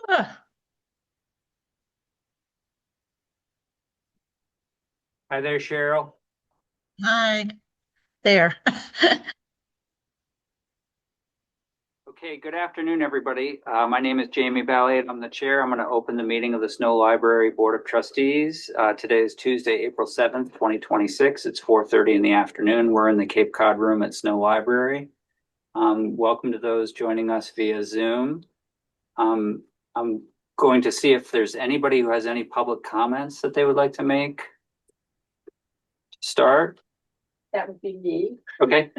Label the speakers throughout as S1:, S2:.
S1: Ah,
S2: Hi there, Cheryl.
S1: hi there.
S2: Okay, good afternoon, everybody. My name is Jamie Balliet. I'm the chair. I'm going to open the meeting of the Snow Library Board of Trustees. Today is Tuesday, April 7th, 2026. It's 4:30 in the afternoon. We're in the Cape Cod room at Snow Library. Welcome to those joining us via Zoom. I'm going to see if there's anybody who has any public comments that they would like to make. Start.
S3: That would be me.
S2: Okay.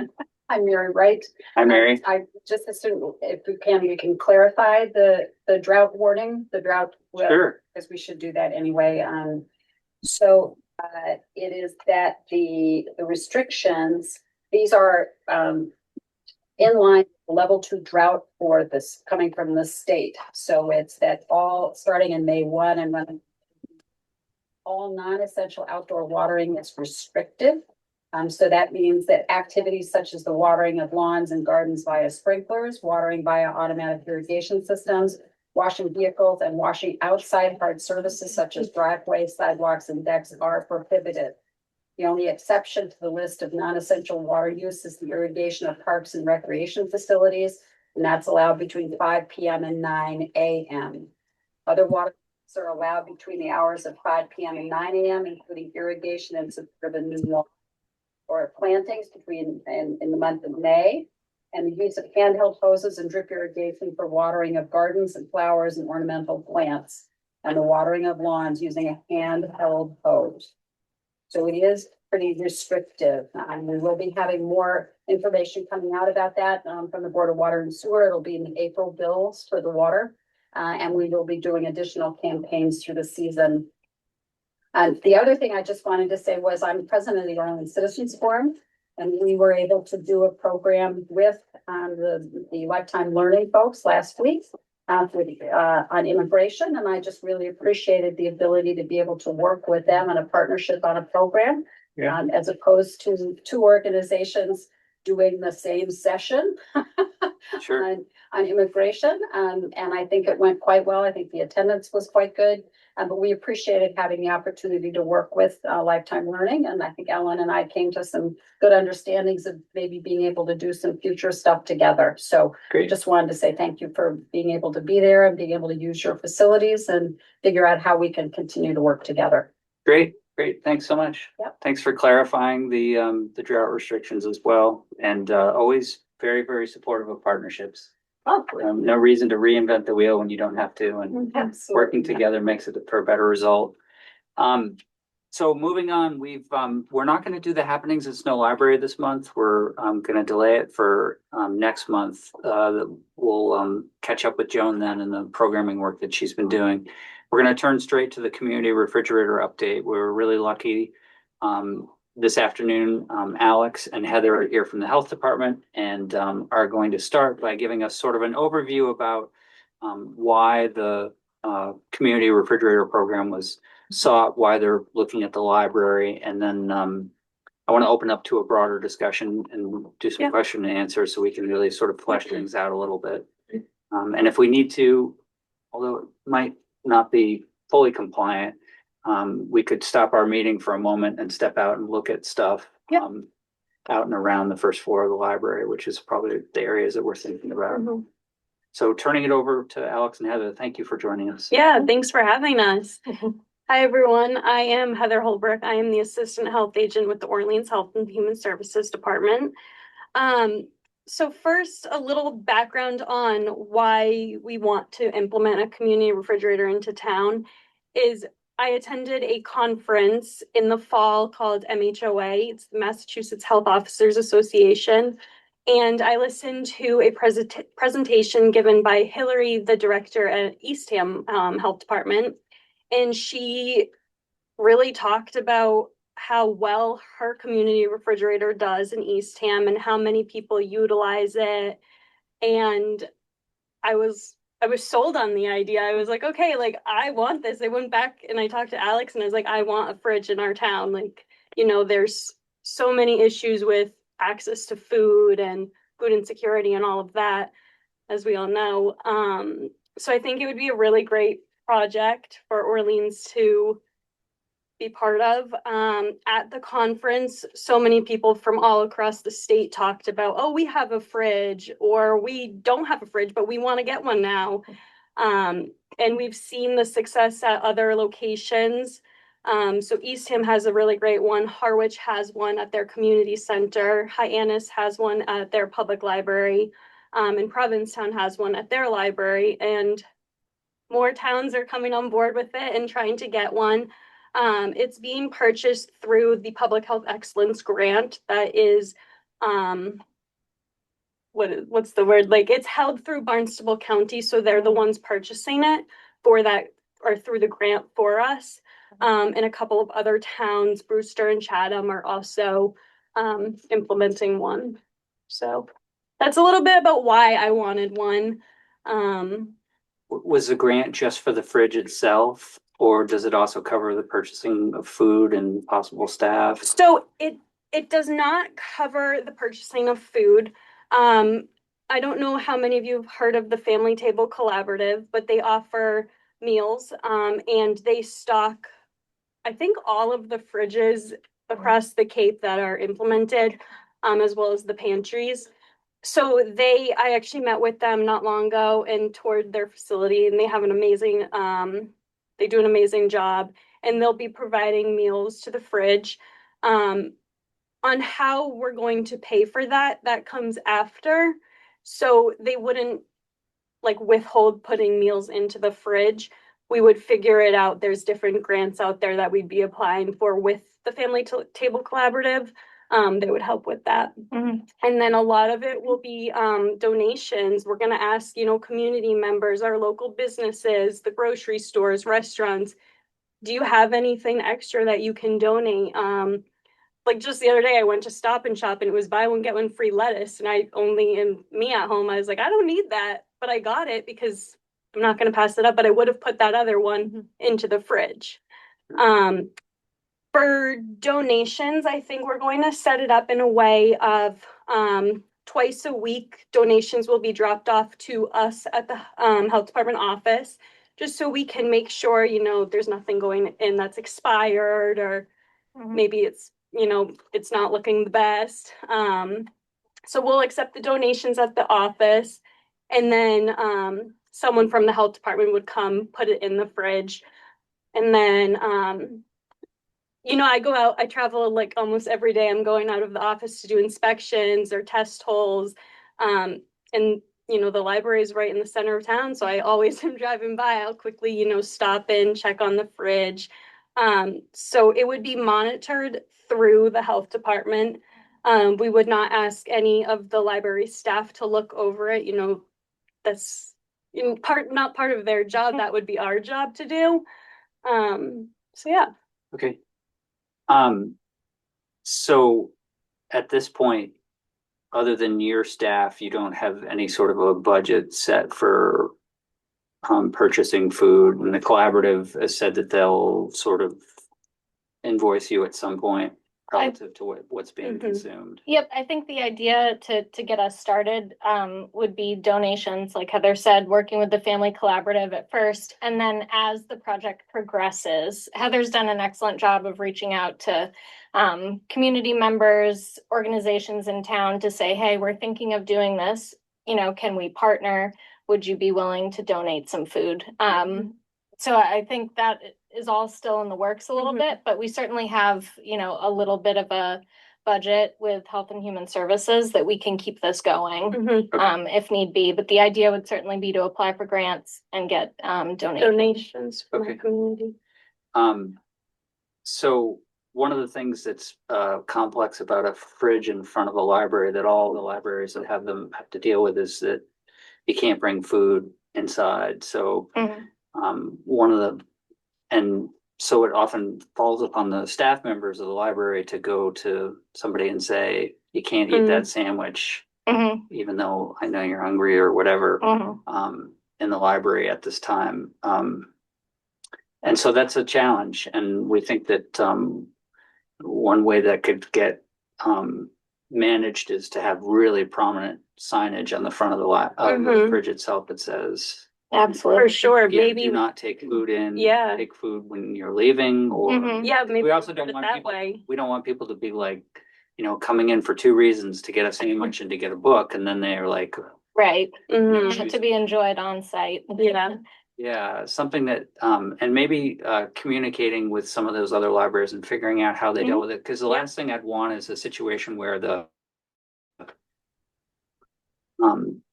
S3: I'm Mary Wright.
S2: Hi, Mary.
S3: I just assume if we can clarify the drought warning, the drought.
S2: Sure.
S3: Because we should do that anyway. So it is that the restrictions, these are in line with level 2 drought for this coming from the state. So it's that all starting in May 1 and when all non-essential outdoor watering is restrictive. So that means that activities such as the watering of lawns and gardens via sprinklers, watering via automatic irrigation systems, washing vehicles, and washing outside hard surfaces such as driveways, sidewalks, and decks are prohibited. The only exception to the list of non-essential water use is the irrigation of parks and recreation facilities, and that's allowed between 5 p.m. and 9 a.m. Other water are allowed between the hours of 5 p.m. and 9 a.m., including irrigation and suburban new lawn or plantings between in the month of May, and the use of handheld hoses and drip irrigation for watering of gardens and flowers and ornamental plants, and the watering of lawns using a handheld hose. So it is pretty restrictive. We will be having more information coming out about that from the Board of Water and Sewer. It'll be in the April bills for the water. And we will be doing additional campaigns through the season. And the other thing I just wanted to say was I'm president of the Orleans Citizens Forum, and we were able to do a program with the Lifetime Learning folks last week on immigration. And I just really appreciated the ability to be able to work with them on a partnership on a program, as opposed to two organizations doing the same session.
S2: Sure.
S3: On immigration. And I think it went quite well. I think the attendance was quite good. But we appreciated having the opportunity to work with Lifetime Learning. And I think Ellen and I came to some good understandings of maybe being able to do some future stuff together. So
S2: Great.
S3: just wanted to say thank you for being able to be there and being able to use your facilities and figure out how we can continue to work together.
S2: Great. Great. Thanks so much.
S3: Yep.
S2: Thanks for clarifying the drought restrictions as well. And always very, very supportive of partnerships. No reason to reinvent the wheel when you don't have to, and
S3: Absolutely.
S2: working together makes it for a better result. So moving on, we're not going to do the happenings at Snow Library this month. We're going to delay it for next month. We'll catch up with Joan then and the programming work that she's been doing. We're going to turn straight to the community refrigerator update. We're really lucky. This afternoon, Alex and Heather are here from the health department and are going to start by giving us sort of an overview about why the community refrigerator program was sought, why they're looking at the library, and then I want to open up to a broader discussion and do some question and answer so we can really sort of flesh things out a little bit. And if we need to, although it might not be fully compliant, we could stop our meeting for a moment and step out and look at stuff out and around the first floor of the library, which is probably the areas that we're thinking about. So turning it over to Alex and Heather, thank you for joining us.
S4: Yeah, thanks for having us. Hi, everyone. I am Heather Holbrook. I am the Assistant Health Agent with the Orleans Health and Human Services Department. So first, a little background on why we want to implement a community refrigerator into town is I attended a conference in the fall called MHOA. It's the Massachusetts Health Officers Association. And I listened to a presentation given by Hillary, the director at Eastham Health Department. And she really talked about how well her community refrigerator does in Eastham and how many people utilize it. And I was sold on the idea. I was like, okay, like I want this. I went back and I talked to Alex and I was like, I want a fridge in our town. Like, there's so many issues with access to food and food insecurity and all of that, as we all know. So I think it would be a really great project for Orleans to be part of. At the conference, so many people from all across the state talked about, oh, we have a fridge, or we don't have a fridge, but we want to get one now. And we've seen the success at other locations. So Eastham has a really great one. Harwich has one at their community center. Hyannis has one at their public library. And Provincetown has one at their library. And more towns are coming on board with it and trying to get one. It's being purchased through the Public Health Excellence Grant that is, what's the word? Like, it's held through Barnstable County, so they're the ones purchasing it for that, or through the grant for us. And a couple of other towns, Brewster and Chatham, are also implementing one. So that's a little bit about why I wanted one.
S2: Was the grant just for the fridge itself, or does it also cover the purchasing of food and possible staff?
S4: So it does not cover the purchasing of food. I don't know how many of you have heard of the Family Table Collaborative, but they offer meals, and they stock, I think, all of the fridges across the Cape that are implemented, as well as the pantries. So I actually met with them not long ago and toured their facility, and they have an amazing, they do an amazing job, and they'll be providing meals to the fridge. On how we're going to pay for that, that comes after. So they wouldn't like withhold putting meals into the fridge. We would figure it out. There's different grants out there that we'd be applying for with the Family Table Collaborative. That would help with that. And then a lot of it will be donations. We're going to ask, community members, our local businesses, the grocery stores, restaurants, do you have anything extra that you can donate? Like just the other day, I went to Stop and Shop and it was buy one, get one free lettuce. And me at home, I was like, I don't need that, but I got it because I'm not going to pass it up, but I would have put that other one into the fridge. For donations, I think we're going to set it up in a way of twice a week, donations will be dropped off to us at the health department office, just so we can make sure, there's nothing going in that's expired, or maybe it's, it's not looking the best. So we'll accept the donations at the office, and then someone from the health department would come put it in the fridge. And then I go out, I travel like almost every day. I'm going out of the office to do inspections or test holes. And, the library is right in the center of town. So I always am driving by. I'll quickly, stop in, check on the fridge. So it would be monitored through the health department. We would not ask any of the library staff to look over it. That's not part of their job. That would be our job to do. So yeah.
S2: Okay. So at this point, other than your staff, you don't have any sort of a budget set for purchasing food, and the collaborative has said that they'll sort of invoice you at some point relative to what's being consumed.
S5: Yep, I think the idea to get us started would be donations, like Heather said, working with the Family Collaborative at first. And then as the project progresses, Heather's done an excellent job of reaching out to community members, organizations in town to say, hey, we're thinking of doing this. Can we partner? Would you be willing to donate some food? So I think that is all still in the works a little bit, but we certainly have, a little bit of a budget with Health and Human Services that we can keep this going, if need be. But the idea would certainly be to apply for grants and get
S4: donations from the community.
S2: So one of the things that's complex about a fridge in front of a library that all the libraries that have them have to deal with is that you can't bring food inside. So and so it often falls upon the staff members of the library to go to somebody and say, you can't eat that sandwich, even though I know you're hungry or whatever, in the library at this time. And so that's a challenge. And we think that one way that could get managed is to have really prominent signage on the front of the fridge itself that says,
S4: For
S5: Absolutely.
S4: sure,
S2: Yeah,
S4: maybe,
S2: do not take food in.
S4: Yeah.
S2: Take food when you're leaving or.
S5: Mhm.
S4: yeah, maybe
S2: We also
S4: put
S2: don't
S4: it
S2: want
S4: that
S2: people,
S4: way.
S2: we don't want people to be like, coming in for two reasons, to get a sandwich and to get a book, and then they're like,
S5: Right.
S4: Mhm.
S5: To be enjoyed on site.
S4: Yeah.
S2: yeah, something that, and maybe communicating with some of those other libraries and figuring out how they dealt with it. Because the
S4: Yeah.
S2: last thing I'd want is a situation where the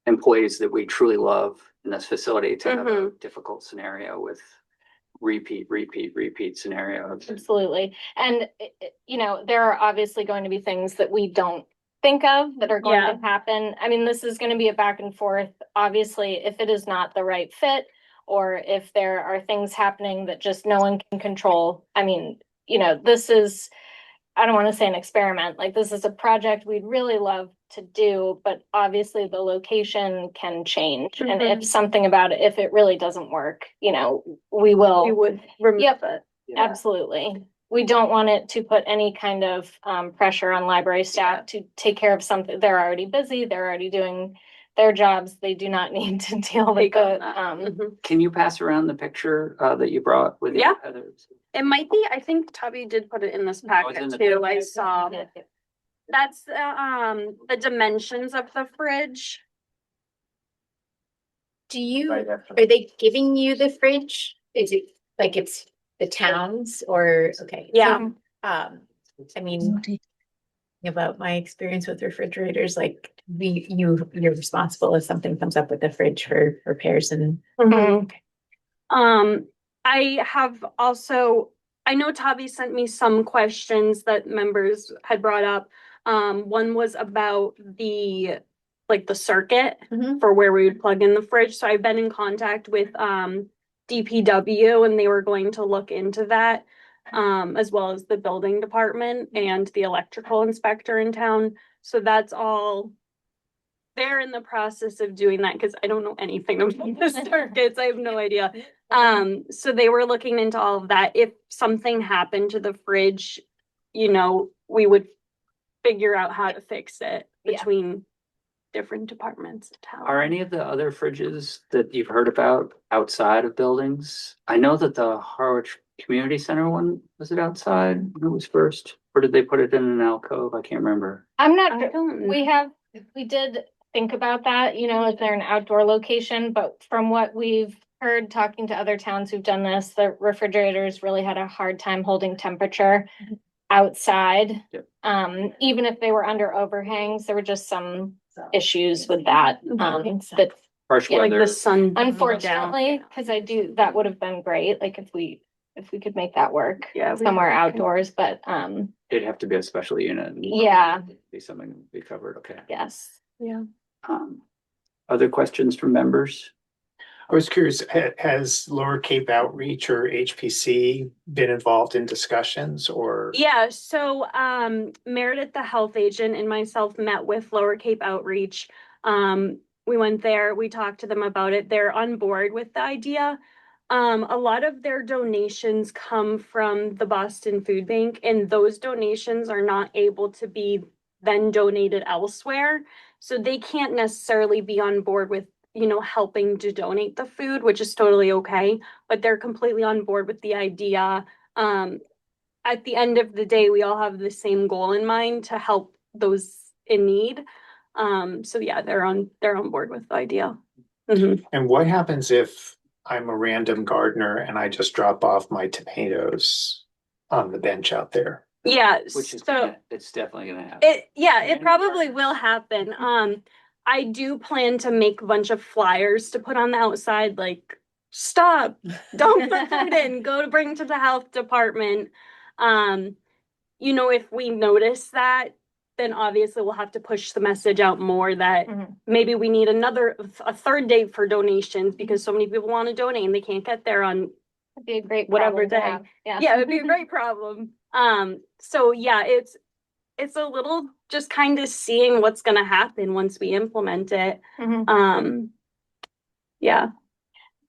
S2: employees that we truly love in this facility to have a difficult scenario with repeat scenarios.
S5: Absolutely. And, there are obviously going to be things that we don't think of that are going
S4: Yeah.
S5: to happen. I mean, this is going to be a back and forth. Obviously, if it is not the right fit, or if there are things happening that just no one can control. I mean, this is, I don't want to say an experiment, like this is a project we'd really love to do, but obviously the location can change. And if something about it, if it really doesn't work, we will.
S4: We would remove
S5: Yep.
S4: it.
S2: Yeah.
S5: Absolutely. We don't want it to put any kind of pressure on library staff to take care of something. They're already busy. They're already doing their jobs. They do not need to deal with
S4: Take on
S5: the,
S4: that.
S2: Can you pass around the picture that you brought with you,
S4: Yeah.
S2: Heather?
S4: It might be, I think Tubby did put it in this
S2: it's in
S4: packet
S2: the
S4: too, I saw. That's the dimensions of the fridge.
S6: Do you,
S2: Right after.
S6: are they giving you the fridge? Is it like it's the towns or, okay.
S4: Yeah.
S6: I mean, about my experience with refrigerators, like you're responsible if something comes up with the fridge for repairs and.
S5: Mhm.
S4: I have also, I know Tavi sent me some questions that members had brought up. One was about the circuit
S6: Mhm.
S4: for where we would plug in the fridge. So I've been in contact with, DPW and they were going to look into that. As well as the building department and the electrical inspector in town. So that's all. They're in the process of doing that because I don't know anything about the circuits. I have no idea. So they were looking into all of that. If something happened to the fridge, we would figure out how to fix it
S5: Yeah.
S4: between different departments of town.
S2: Are any of the other fridges that you've heard about outside of buildings? I know that the Harwich Community Center one, was it outside when it was first? Or did they put it in an alcove? I can't remember.
S5: I'm not,
S4: I
S5: sure.
S4: don't
S5: We did think about that, is there an outdoor location? But from what we've heard talking to other towns who've done this, the refrigerators really had a hard time holding temperature outside.
S2: Yep.
S5: Even if they were under overhangs, there were just some issues with that. That
S2: Harsh
S5: Yeah,
S4: like
S2: weather.
S4: the sun.
S5: unfortunately, because that would have been great, like if we could make that work.
S4: Yeah,
S5: Somewhere outdoors, but
S2: It'd have to be a special unit. And
S5: yeah,
S2: Be something that would be covered, okay.
S5: yes.
S4: Yeah.
S2: Other questions from members?
S7: I was curious, has Lower Cape Outreach or HPC been involved in discussions or?
S4: Yeah, so Meredith, the health agent, and myself met with Lower Cape Outreach. We went there, we talked to them about it. They're on board with the idea. A lot of their donations come from the Boston Food Bank, and those donations are not able to be then donated elsewhere. So they can't necessarily be on board with, helping to donate the food, which is totally okay. But they're completely on board with the idea. At the end of the day, we all have the same goal in mind to help those in need. So yeah, they're on board with the idea. Mhm.
S7: And what happens if I'm a random gardener and I just drop off my tomatoes on the bench out there?
S4: Yeah,
S2: Which is,
S4: so
S2: it's definitely gonna happen.
S4: it probably will happen. I do plan to make a bunch of flyers to put on the outside, like, stop, don't put food in, go to bring to the health department. If we notice that, then obviously we'll have to push the message out more that maybe we need a third day for donations because so many people want to donate and they can't get there on
S5: It'd be a great
S4: whatever
S5: problem to
S4: day.
S5: have.
S4: Yeah, it'd be a great problem. So yeah, it's a little just kind of seeing what's gonna happen once we implement it.
S5: Mhm.
S4: Yeah.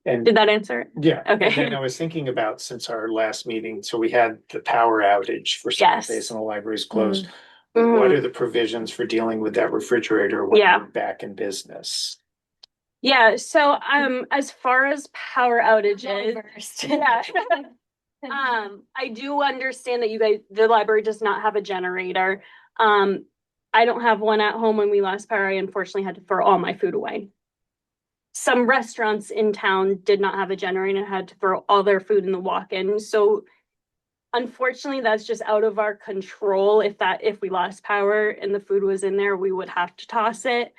S7: And
S4: Did that answer it?
S7: yeah,
S4: Okay.
S7: and then I was thinking about since our last meeting, so we had the power outage for some
S4: Yes.
S7: days and the library's closed.
S4: Mhm.
S7: What are the provisions for dealing with that refrigerator when
S4: Yeah.
S7: we're back in business?
S4: Yeah, so as far as power outages,
S5: Burst.
S4: yeah. I do understand that the library does not have a generator. I don't have one at home. When we lost power, I unfortunately had to throw all my food away. Some restaurants in town did not have a generator and had to throw all their food in the walk-in. So unfortunately, that's just out of our control. If we lost power and the food was in there, we would have to toss it.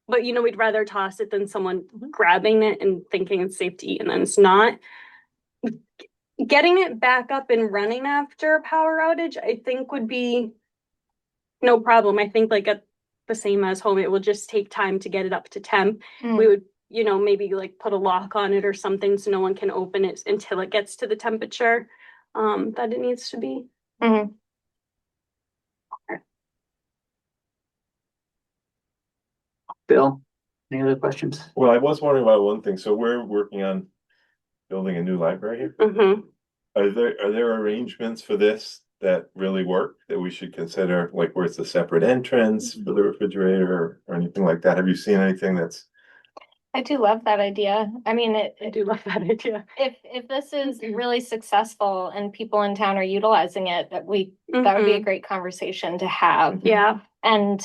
S4: But we'd rather toss it than someone grabbing it and thinking it's safe to eat and then it's not. Getting it back up and running after a power outage, I think would be no problem. I think like at the same as home, it will just take time to get it up to temp. We would, maybe like put a lock on it or something so no one can open it until it gets to the temperature that it needs to be.
S5: Mhm.
S2: Bill, any other questions?
S8: Well, I was wondering about one thing. So we're working on building a new library here.
S4: Mm-hmm.
S8: Are there arrangements for this that really work that we should consider, like where it's a separate entrance for the refrigerator or anything like that? Have you seen anything that's
S5: I do love that idea. I mean,
S4: I do love that idea.
S5: if this is really successful and people in town are utilizing it, that would be a
S4: Mhm.
S5: great conversation to have.
S4: Yeah.
S5: And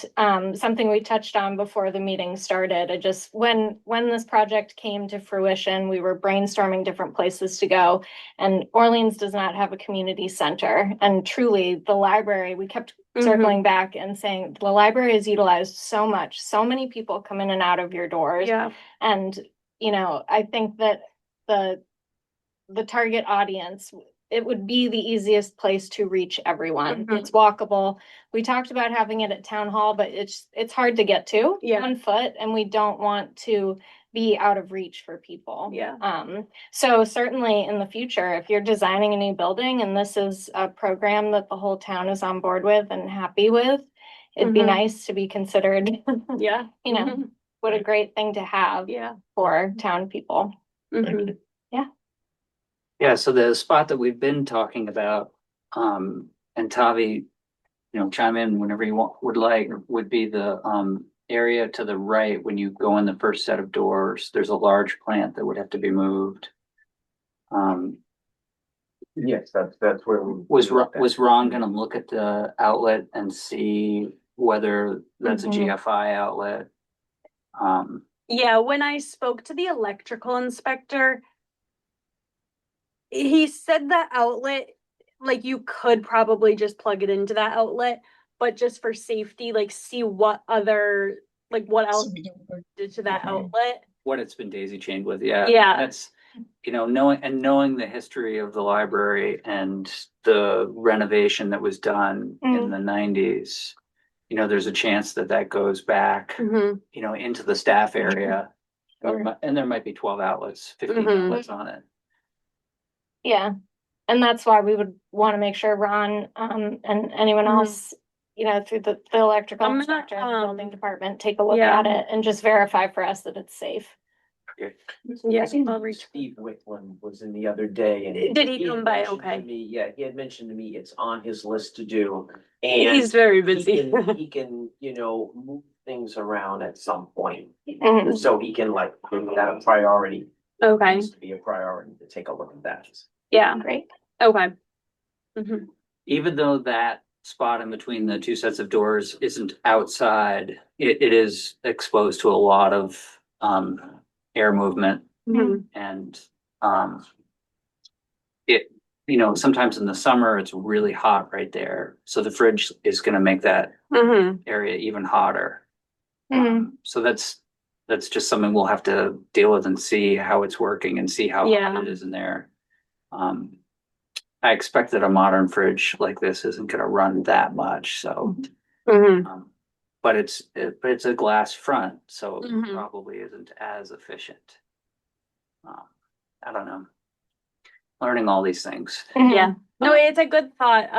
S5: something we touched on before the meeting started, when this project came to fruition, we were brainstorming different places to go. And Orleans does not have a community center. And truly, the library, we kept circling back and saying the library is utilized so much. So many people come in and out of your doors.
S4: Yeah.
S5: And I think that the target audience, it would be the easiest place to reach everyone. It's walkable. We talked about having it at town hall, but it's hard to get to on foot, and we don't want to be out of reach for people.
S4: Yeah.
S5: So certainly in the future, if you're designing a new building and this is a program that the whole town is on board with and happy with, it'd be nice to be considered.
S4: Yeah.
S5: What a great thing to have for town people.
S2: Yeah, so the spot that we've been talking about, and Tavi, chime in whenever you would like, would be the area to the right when you go in the first set of doors. There's a large plant that would have to be moved.
S9: Yes, that's where we.
S2: Was Ron gonna look at the outlet and see whether that's a GFI outlet?
S4: Yeah, when I spoke to the electrical inspector, he said that outlet, like you could probably just plug it into that outlet, but just for safety, like see what else did to that outlet.
S2: What it's been daisy chained with, yeah.
S4: Yeah.
S2: That's, knowing the history of the library and the renovation that was done in the 90s, there's a chance that goes back, into the staff area. And there might be 12 outlets, 15 outlets on it.
S5: Yeah, and that's why we would want to make sure Ron and anyone else, through the electrical inspector, the building department, take a look at it and just verify for us that it's safe.
S2: Okay.
S4: Yes, I'll reach.
S9: Steve Wickland was in the other day and.
S4: Did he come by?
S9: mentioned to
S4: Okay.
S9: me- Yeah, he had mentioned to me it's on his list to do.
S4: He's very busy.
S9: He can, move things around at some point.
S5: Mhm.
S9: So he can make that a priority.
S4: Okay.
S9: Needs to be a priority to take a look at that.
S4: Yeah.
S5: Great.
S4: Okay.
S2: Even though that spot in between the two sets of doors isn't outside, it is exposed to a lot of air movement. And it, sometimes in the summer it's really hot right there. So the fridge is going to make that area even hotter. So that's just something we'll have to deal with and see how it's working and see how hot it is in there. I expect that a modern fridge like this isn't going to run that much. So, but it's a glass front, so it probably isn't as efficient. I don't know. Learning all these things.
S4: Yeah. No, it's a good thought.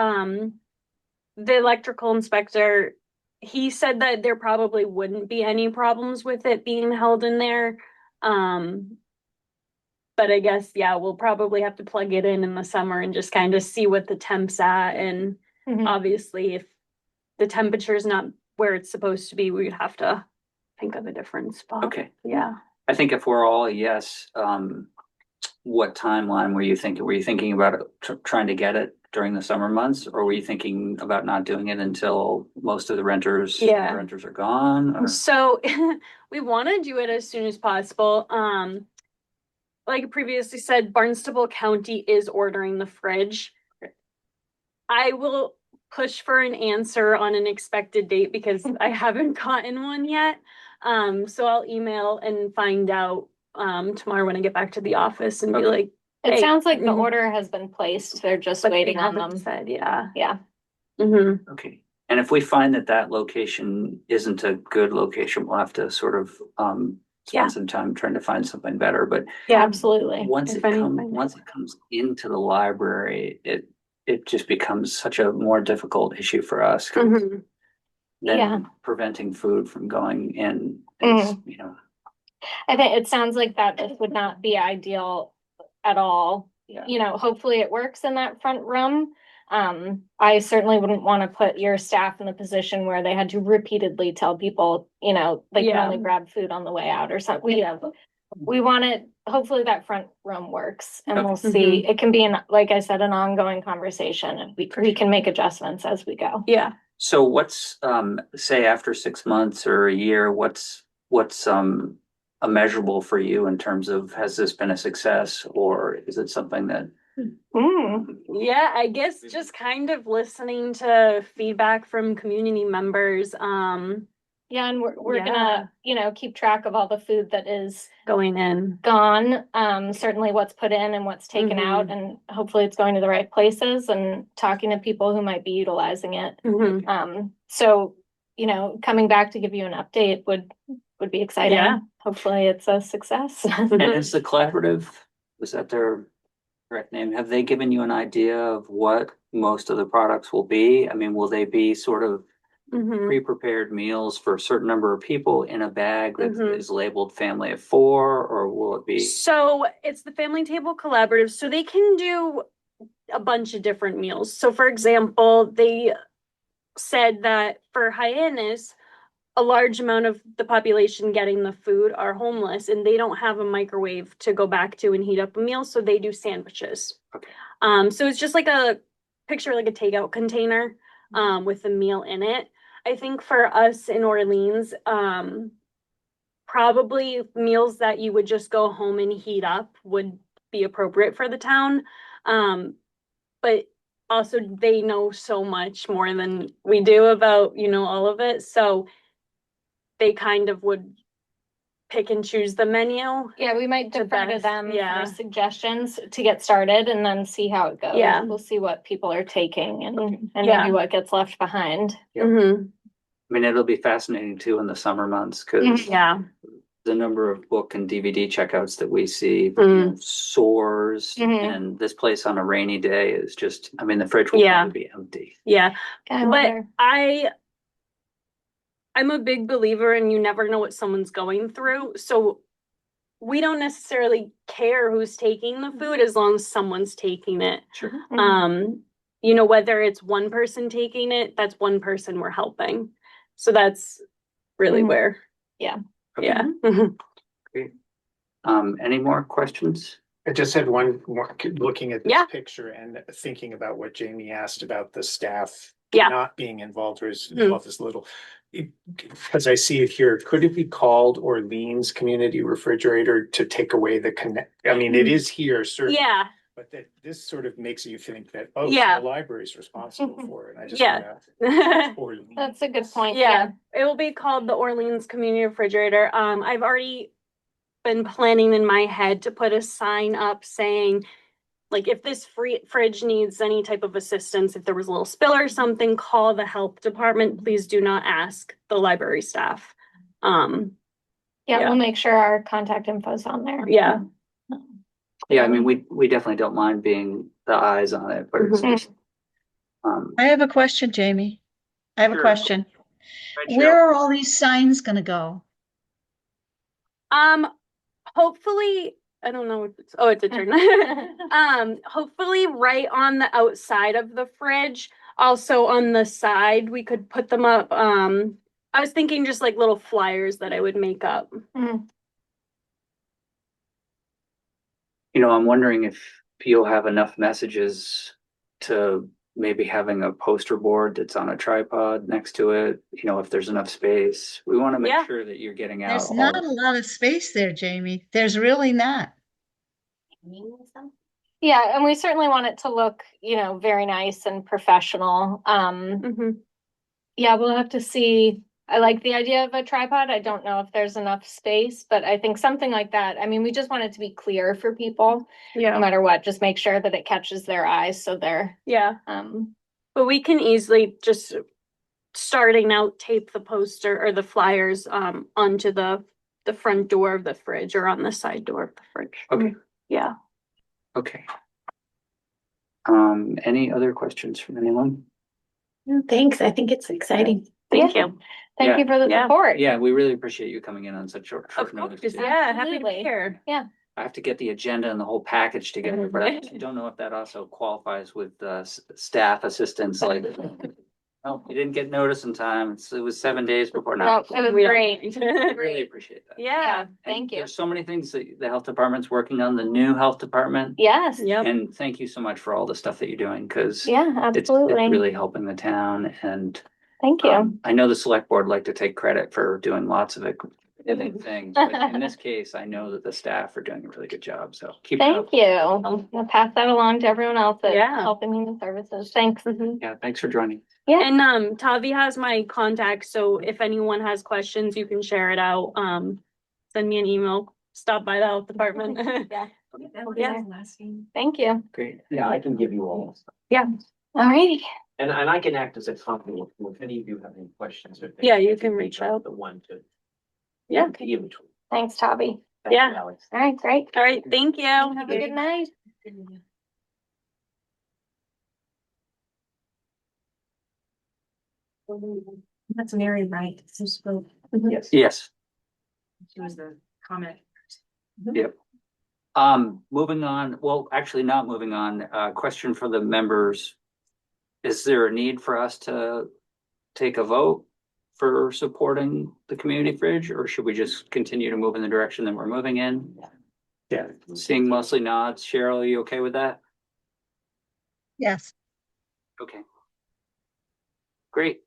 S4: The electrical inspector, he said that there probably wouldn't be any problems with it being held in there. But I guess, we'll probably have to plug it in the summer and just kind of see what the temp's at. And obviously, if the temperature is not where it's supposed to be, we'd have to think of a different spot.
S2: Okay.
S4: Yeah.
S2: I think if we're all a yes, what timeline were you thinking? Were you thinking about it, trying to get it during the summer months, or were you thinking about not doing it until most of the renters are gone? Or?
S4: So we want to do it as soon as possible. Like I previously said, Barnstable County is ordering the fridge. I will push for an answer on an expected date because I haven't gotten one yet. So I'll email and find out tomorrow when I get back to the office and be like,
S5: It
S4: hey,
S5: sounds like the order has been placed. They're just
S4: but they
S5: waiting on
S4: haven't
S5: them.
S4: said, yeah.
S5: Yeah.
S4: Mm-hmm.
S2: Okay. And if we find that that location isn't a good location, we'll have to sort of spend some time trying to find something better. But
S5: Yeah, absolutely.
S2: once it comes into the library, it just becomes such a more difficult issue for us.
S4: Mm-hmm.
S2: Than preventing food from going in. You know.
S5: I think it sounds like that just would not be ideal at all.
S2: Yeah.
S5: You know, hopefully it works in that front room. I certainly wouldn't want to put your staff in a position where they had to repeatedly tell people, you know, they can only grab food on the way out or something. We want it, hopefully that front room works, and we'll see. It can be like I said, an ongoing conversation, and we can make adjustments as we go.
S4: Yeah.
S2: So what's say after 6 months or a year, what's a measurable for you in terms of, has this been a success, or is it something that
S4: Yeah, I guess just kind of listening to feedback from community members.
S5: Yeah, and we're gonna, you know, keep track of all the food that is
S4: going in,
S5: gone. Certainly what's put in and what's taken out, and hopefully it's going to the right places, and talking to people who might be utilizing it. So, you know, coming back to give you an update would be exciting.
S4: Yeah.
S5: Hopefully it's a success.
S2: and is the collaborative, was that their correct name? Have they given you an idea of what most of the products will be? I mean, will they be sort of pre-prepared meals for a certain number of people in a bag that is labeled family of 4, or will it be?
S4: So it's the Family Table Collaborative. So they can do a bunch of different meals. So for example, they said that for Hyannis, a large amount of the population getting the food are homeless, and they don't have a microwave to go back to and heat up a meal. So they do sandwiches.
S2: Okay.
S4: So it's just like a picture, like a takeout container with the meal in it. I think for us in Orleans, probably meals that you would just go home and heat up would be appropriate for the town. But also they know so much more than we do about, you know, all of it. So they kind of would pick and choose the menu.
S5: Yeah, we might defer to them
S4: Yeah.
S5: for suggestions to get started, and then see how it goes.
S4: Yeah.
S5: We'll see what people are taking, and
S4: Yeah.
S5: maybe what gets left behind.
S2: I mean, it'll be fascinating too in the summer months, because
S4: Yeah.
S2: the number of book and DVD checkouts that we see, you know, soars, and this place on a rainy day is just, I mean, the fridge will probably be empty.
S4: Yeah.
S5: I
S4: But
S5: wonder.
S4: I'm a big believer in you never know what someone's going through. So we don't necessarily care who's taking the food as long as someone's taking it.
S2: Sure.
S4: You know, whether it's one person taking it, that's one person we're helping. So that's really where.
S5: Yeah.
S2: Okay.
S4: Yeah.
S2: Great. Any more questions?
S7: I just had one more, looking at this
S4: Yeah.
S7: picture and thinking about what Jamie asked about the staff
S4: Yeah.
S7: not being involved, or is involved as little. Because I see it here, could it be called Orleans Community Refrigerator to take away the connect? I mean, it is here, certainly.
S4: Yeah.
S7: But that this sort of makes you think that,
S4: Yeah.
S7: the library is responsible for it. I just
S4: Yeah.
S7: Orleans.
S5: That's a good point.
S4: Yeah, it will be called the Orleans Community Refrigerator. I've already been planning in my head to put a sign up saying, like, if this fridge needs any type of assistance, if there was a little spill or something, call the health department. Please do not ask the library staff.
S5: Yeah, we'll make sure our contact info is on there.
S4: Yeah.
S2: Yeah, I mean, we definitely don't mind being the eyes on it, but it's just.
S1: I have a question, Jamie. I have a
S2: Sure.
S1: question.
S2: Right,
S1: Where
S2: Cheryl?
S1: are all these signs gonna go?
S4: Hopefully, I don't know. It's a turn. Hopefully right on the outside of the fridge. Also on the side, we could put them up, I was thinking just like little flyers that I would make up.
S2: You know, I'm wondering if you'll have enough messages to maybe having a poster board that's on a tripod next to it, you know, if there's enough space. We want to make
S4: Yeah.
S2: sure that you're getting out
S1: There's
S2: all
S1: not a lot of space there, Jamie. There's really not.
S5: Yeah, and we certainly want it to look, very nice and professional.
S4: Mhm.
S5: Yeah, we'll have to see. I like the idea of a tripod. I don't know if there's enough space, but I think something like that. I mean, we just want it to be clear for people, no
S4: Yeah,
S5: matter what, just make sure that it catches their eyes so they're,
S4: yeah.
S5: um,
S4: But we can easily just starting out tape the poster or the flyers onto the front door of the fridge or on the side door of the fridge.
S2: Okay,
S4: Yeah.
S2: okay. Any other questions from anyone?
S6: Thanks. I think it's exciting.
S4: Thank
S5: Yeah.
S4: you.
S5: thank
S2: Yeah.
S5: you for the
S4: Yeah.
S5: support.
S2: Yeah, we really appreciate you coming in on such short
S4: Of
S2: notice.
S4: course,
S2: too.
S4: yeah, happy to
S5: Absolutely.
S4: be here.
S2: I have to get the agenda and the whole package together, but I don't know if that also qualifies with staff assistants like. Oh, you didn't get notice in time. It was 7 days before
S5: No,
S2: now.
S5: it was
S4: We don't-
S5: great.
S2: I really appreciate that.
S4: Yeah,
S2: And
S5: Thank you.
S2: There's so many things that the health department's working on, the new health department.
S5: Yes,
S4: yep.
S2: And thank you so much for all the stuff that you're doing, because
S5: yeah,
S2: it's
S5: absolutely.
S2: really helping the town. And
S5: Thank you.
S2: I know the select board like to take credit for doing lots of things, but in this case, I know that the staff are doing a really good job. So keep it
S5: Thank
S2: up.
S5: you. I'll pass that along to everyone else at
S4: Yeah.
S5: Health and Human Services. Thanks.
S2: Yeah, thanks for joining.
S5: Yeah.
S4: And Tavi has my contact, so if anyone has questions, you can share it out. Send me an email, stop by the health department.
S5: Yeah.
S4: Yeah.
S5: Thank you.
S2: Great.
S9: Yeah, I can give you all.
S5: All righty.
S9: And I can act as a company if any of you have any questions or things.
S4: Yeah, you can reach out.
S9: The one to.
S4: Yeah.
S9: The in between.
S5: Thanks, Tavi.
S9: Thank you,
S4: Yeah.
S9: Alex.
S5: All right, great.
S4: All right, thank you.
S5: Have a good night.
S6: That's Mary, right? Who spoke?
S9: Yes.
S2: Yes.
S6: She was the comment.
S2: Moving on, well, actually not moving on, question for the members. Is there a need for us to take a vote for supporting the community fridge, or should we just continue to move in the direction that we're moving in? Yeah, seeing mostly nods. Cheryl, are you okay with that?
S1: Yes.
S2: Okay. Great.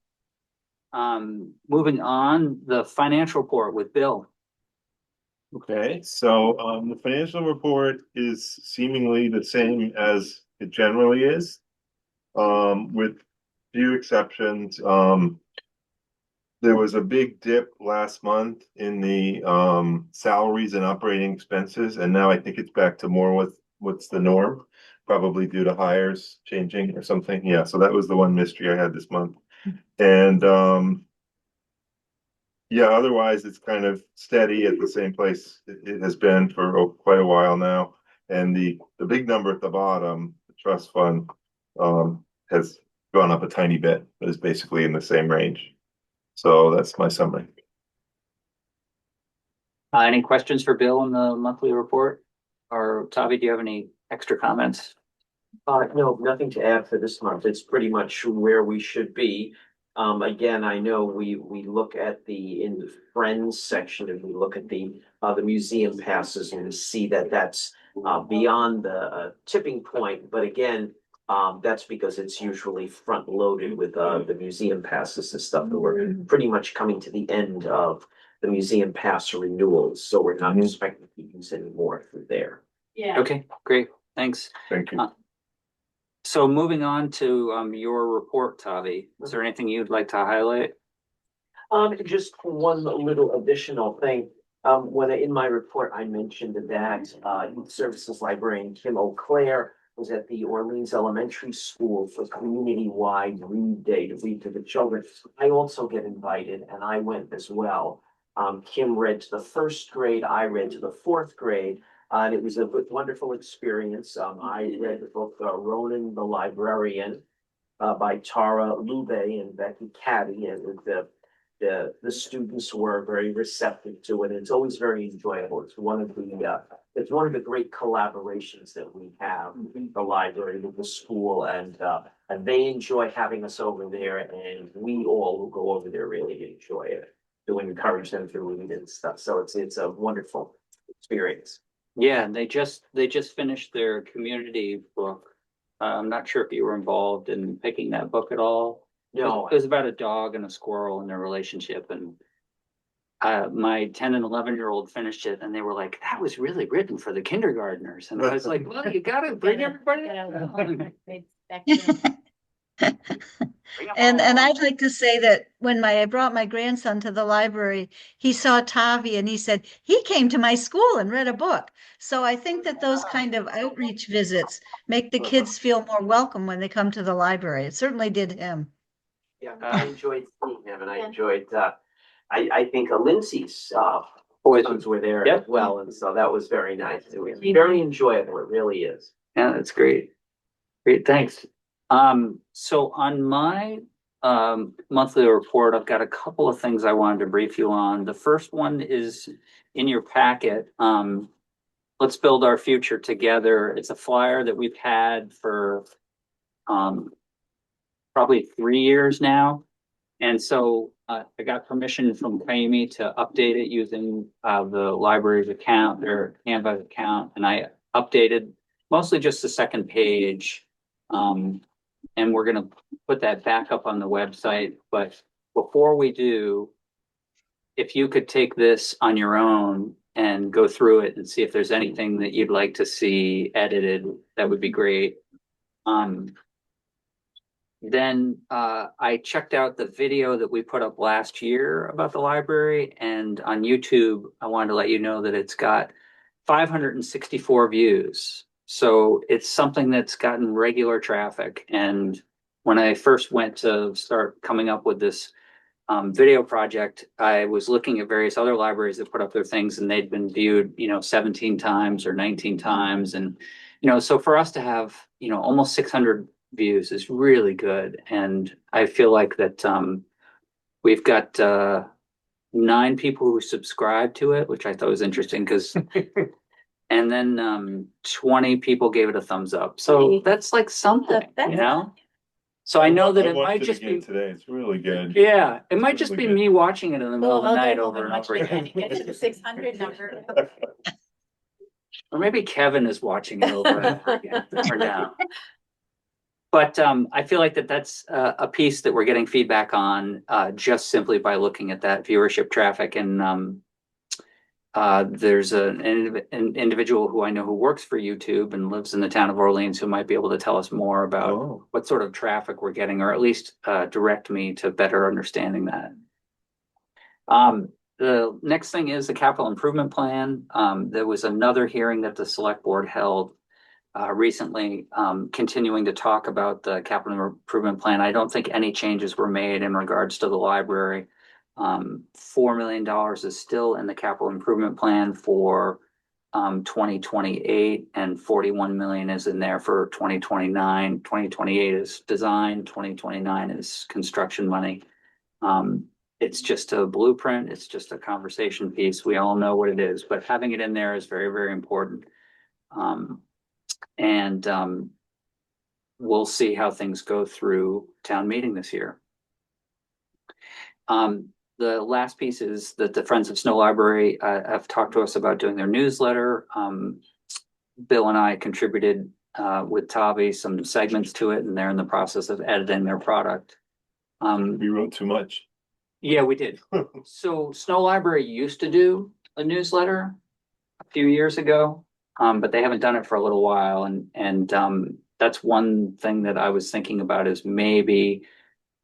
S2: Moving on, the financial report with Bill.
S8: Okay, so the financial report is seemingly the same as it generally is. With few exceptions. There was a big dip last month in the salaries and operating expenses, and now I think it's back to more what's the norm, probably due to hires changing or something. Yeah, so that was the one mystery I had this month. And yeah, otherwise it's kind of steady at the same place it has been for quite a while now. And the big number at the bottom, the trust fund, has gone up a tiny bit, but is basically in the same range. So that's my summary.
S2: Any questions for Bill in the monthly report? Or Tavi, do you have any extra comments?
S9: No, nothing to add for this month. It's pretty much where we should be. Again, I know we look at in the Friends section, and we look at the museum passes, and we see that that's beyond the tipping point. But again, that's because it's usually front loaded with the museum passes and stuff. And we're pretty much coming to the end of the museum pass renewals, so we're not expecting to use any more through there.
S4: Yeah.
S2: Okay, great, thanks.
S8: Thank you.
S2: So moving on to your report, Tavi, is there anything you'd like to highlight?
S9: Just one little additional thing. In my report, I mentioned that Youth Services Librarian Kim O'Clair was at the Orleans Elementary School for community-wide read day to read to the children. I also get invited, and I went as well. Kim read to the first grade, I read to the fourth grade. And it was a wonderful experience. I read the book Ronan the Librarian by Tara Lube and Becky Caddy, and the students were very receptive to it. It's always very enjoyable. It's one of the great collaborations that we have, the library with the school, and they enjoy having us over there, and we all who go over there really enjoy it. To encourage them to read and stuff. So it's a wonderful experience.
S2: Yeah, and they just finished their community book. I'm not sure if you were involved in picking that book at all.
S9: No,
S2: It was about a dog and a squirrel and their relationship, and my 10 and 11-year-old finished it, and they were like, "That was really written for the kindergartners." And I was like, "Well, you gotta bring everybody."
S1: And I'd like to say that when I brought my grandson to the library, he saw Tavi and he said, he came to my school and read a book. So I think that those kind of outreach visits make the kids feel more welcome when they come to the library. It certainly did him.
S9: yeah, I enjoyed seeing him, and I enjoyed. I think Lindsay's
S2: Boys,
S9: sons were there
S2: Yep.
S9: as well, and so that was very nice. It was very enjoyable. It really is.
S2: yeah, that's great. Great, thanks. So on my monthly report, I've got a couple of things I wanted to brief you on. The first one is in your packet. Let's build our future together. It's a flyer that we've had for probably 3 years now. And so I got permission from Kami to update it using the library's account, their Canva account, and I updated mostly just the second page. And we're gonna put that back up on the website, but before we do, if you could take this on your own and go through it and see if there's anything that you'd like to see edited, that would be great. Then I checked out the video that we put up last year about the library, and on YouTube, I wanted to let you know that it's got 564 views. So it's something that's gotten regular traffic. And when I first went to start coming up with this video project, I was looking at various other libraries that put up their things, and they'd been viewed, 17 times or 19 times. And, so for us to have, almost 600 views is really good. And I feel like that we've got 9 people who subscribe to it, which I thought was interesting because and then 20 people gave it a thumbs up. So that's like something, So I know that it might just be
S8: today. It's really good.
S2: Yeah, it might just
S8: Really
S2: be
S8: good.
S2: me watching it in the middle of the night over and over
S6: Trying
S2: again.
S6: to get to the 600 number.
S2: Or maybe Kevin is watching it over and over again, or no. But I feel like that's a piece that we're getting feedback on just simply by looking at that viewership traffic. And there's an individual who I know who works for YouTube and lives in the town of Orleans who might be able to tell us more about what sort of traffic we're getting, or at least direct me to better understanding that. The next thing is the capital improvement plan. There was another hearing that the select board held recently, continuing to talk about the capital improvement plan. I don't think any changes were made in regards to the library. $4 million is still in the capital improvement plan for 2028, and 41 million is in there for 2029. 2028 is design, 2029 is construction money. It's just a blueprint. It's just a conversation piece. We all know what it is, but having it in there is very, very important. And we'll see how things go through town meeting this year. The last piece is that the Friends of Snow Library have talked to us about doing their newsletter. Bill and I contributed with Tavi some segments to it, and they're in the process of editing their product.
S8: We wrote too much.
S2: Yeah, we did. So Snow Library used to do a newsletter a few years ago, but they haven't done it for a little while. And that's one thing that I was thinking about, is maybe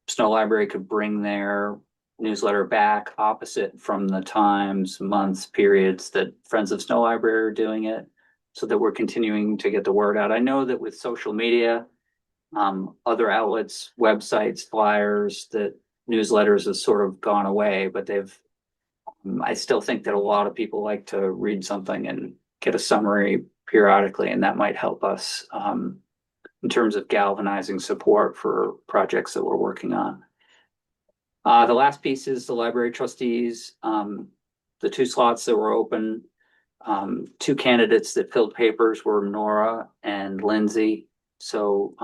S2: Snow Library could bring their newsletter back opposite from the times, months, periods that Friends of Snow Library are doing it, so that we're continuing to get the word out. I know that with social media, other outlets, websites, flyers, that newsletters have sort of gone away, but I still think that a lot of people like to read something and get a summary periodically, and that might help us in terms of galvanizing support for projects that we're working on. The last piece is the library trustees, the two slots that were open. Two candidates that filled papers were Nora and Lindsay. So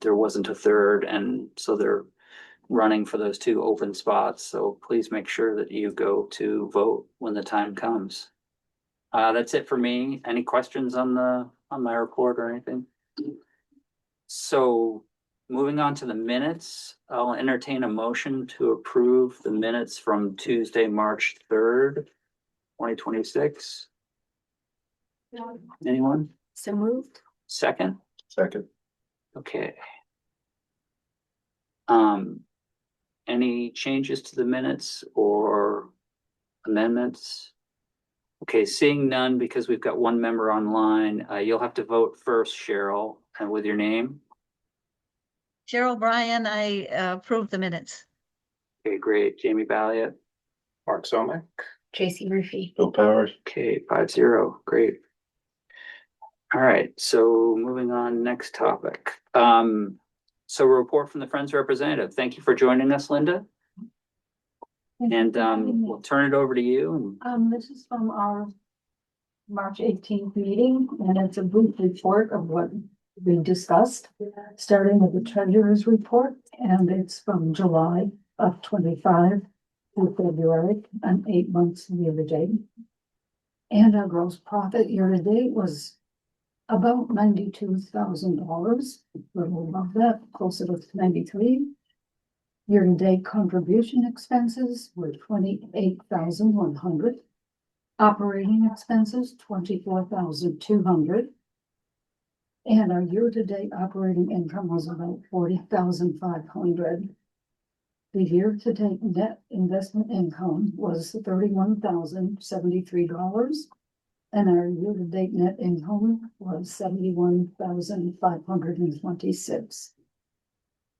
S2: there wasn't a third, and so they're running for those two open spots. So please make sure that you go to vote when the time comes. That's it for me. Any questions on my report or anything? So moving on to the minutes, I'll entertain a motion to approve the minutes from Tuesday, March 3rd, 2026. Anyone?
S6: So moved.
S2: Second?
S8: Second.
S2: Okay. Any changes to the minutes or amendments? Okay, seeing none, because we've got one member online, you'll have to vote first, Cheryl, and with your name.
S1: Cheryl Bryan, I approve the minutes.
S2: Okay, great. Jamie Balliet.
S7: Mark Zomek.
S6: Tracy Murphy.
S8: Bill Powers.
S2: Okay, 5-0. Great. All right, so moving on, next topic. So a report from the Friends representative. Thank you for joining us, Linda. And we'll turn it over to you.
S10: This is from our March 18th meeting, and it's a brief report of what we discussed, starting with the treasurer's report, and it's from July of 25 to February, and 8 months year to date. And our gross profit year to date was about $92,000, a little above that, closer to 93. Year-to-date contribution expenses were 28,100. Operating expenses, 24,200. And our year-to-date operating income was about 40,500. The year-to-date net investment income was $31,073. And our year-to-date net income was $71,526.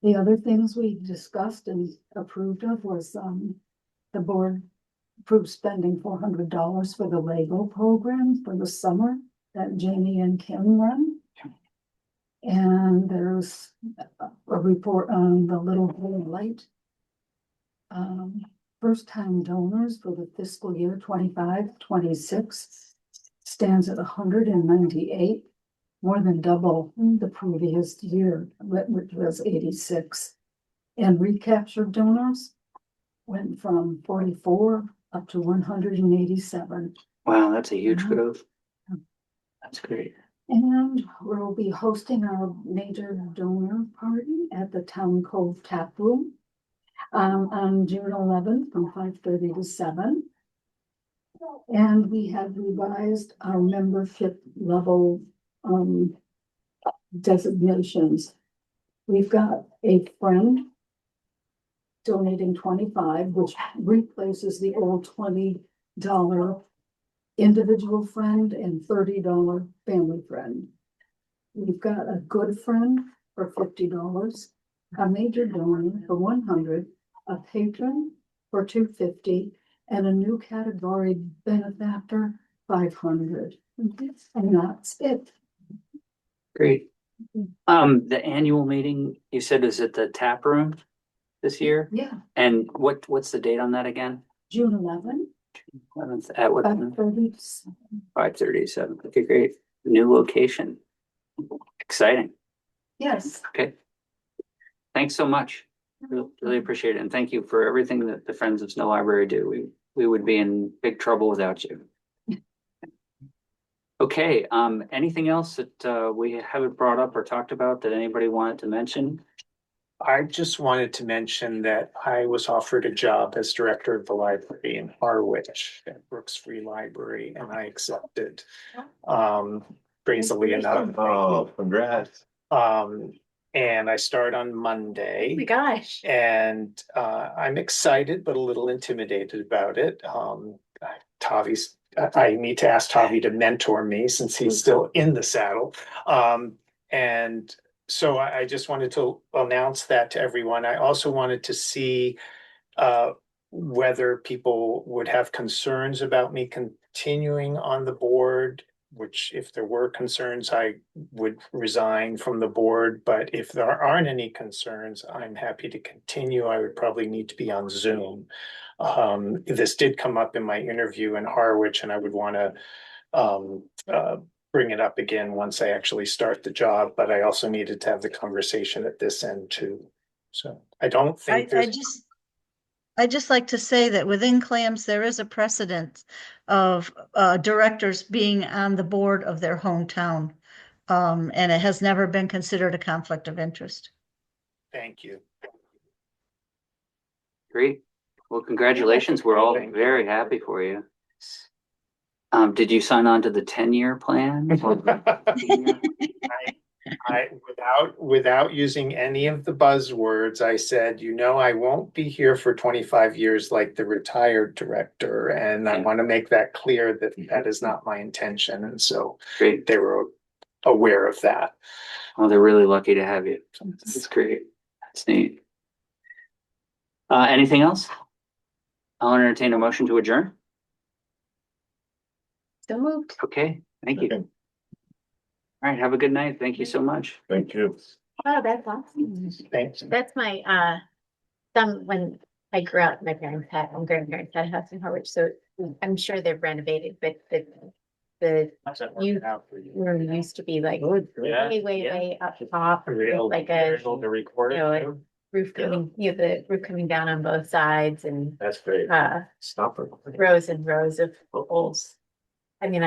S10: The other things we discussed and approved of was, the board approved spending $400 for the Lego program for the summer that Jamie and Kim run. And there's a report on the Little Blue Light. First-time donors for the fiscal year 25-26 stands at 198. More than double the previous year, which was 86. And recaptured donors went from 44 up to 187.
S2: Wow, that's a huge growth. That's great.
S10: And we'll be hosting our major donor party at the Town Cove Tap Room on June 11th from 5:30 to 7. And we have revised our membership level designations. We've got a friend donating 25, which replaces the old $20 individual friend and $30 family friend. We've got a good friend for $50, a major donor for 100, a patron for 250, and a new category benefactor 500. And that's it.
S2: Great. The annual meeting, you said, is at the tap room this year?
S10: Yeah,
S2: And what's the date on that again?
S10: June 11th,
S2: 11th at what?
S10: 5:30.
S2: 5:37. Okay, great. New location. Exciting.
S10: Yes.
S2: Okay. Thanks so much. Really appreciate it. And thank you for everything that the Friends of Snow Library do. We would be in big trouble without you. Okay, anything else that we haven't brought up or talked about that anybody wanted to mention?
S7: I just wanted to mention that I was offered a job as director of the library in Harwich at Brooks Free Library, and I accepted. Crazily enough.
S8: Oh, congrats.
S7: And I start on Monday.
S6: Oh my gosh.
S7: And I'm excited, but a little intimidated about it. I need to ask Tavi to mentor me since he's still in the saddle. And so I just wanted to announce that to everyone. I also wanted to see whether people would have concerns about me continuing on the board which if there were concerns, I would resign from the board, but if there aren't any concerns, I'm happy to continue. I would probably need to be on Zoom. This did come up in my interview in Harwich, and I would want to bring it up again once I actually start the job, but I also needed to have the conversation at this end too. So I don't think
S1: I just like to say that within clams, there is a precedent of directors being on the board of their hometown. And it has never been considered a conflict of interest.
S7: Thank you.
S2: Great. Well, congratulations. We're all very happy for you. Did you sign on to the 10-year plan?
S7: I without using any of the buzzwords, I said, I won't be here for 25 years like the retired director, and I want to make that clear that that is not my intention. And so
S2: Great.
S7: they were aware of that.
S2: Oh, they're really lucky to have you. That's great. That's neat. Anything else? I'll entertain a motion to adjourn.
S6: So moved.
S2: Okay, thank you. All right, have a good night. Thank you so much.
S8: Thank you.
S6: Oh, that's awesome.
S7: Thanks.
S6: That's my, when I grew up, my grandparents had a house in Harwich, so I'm sure they've renovated, but the room used to be like way up top, like a, roof coming, the roof coming down on both sides, and
S9: That's great.
S6: rows and rows of holes. I mean,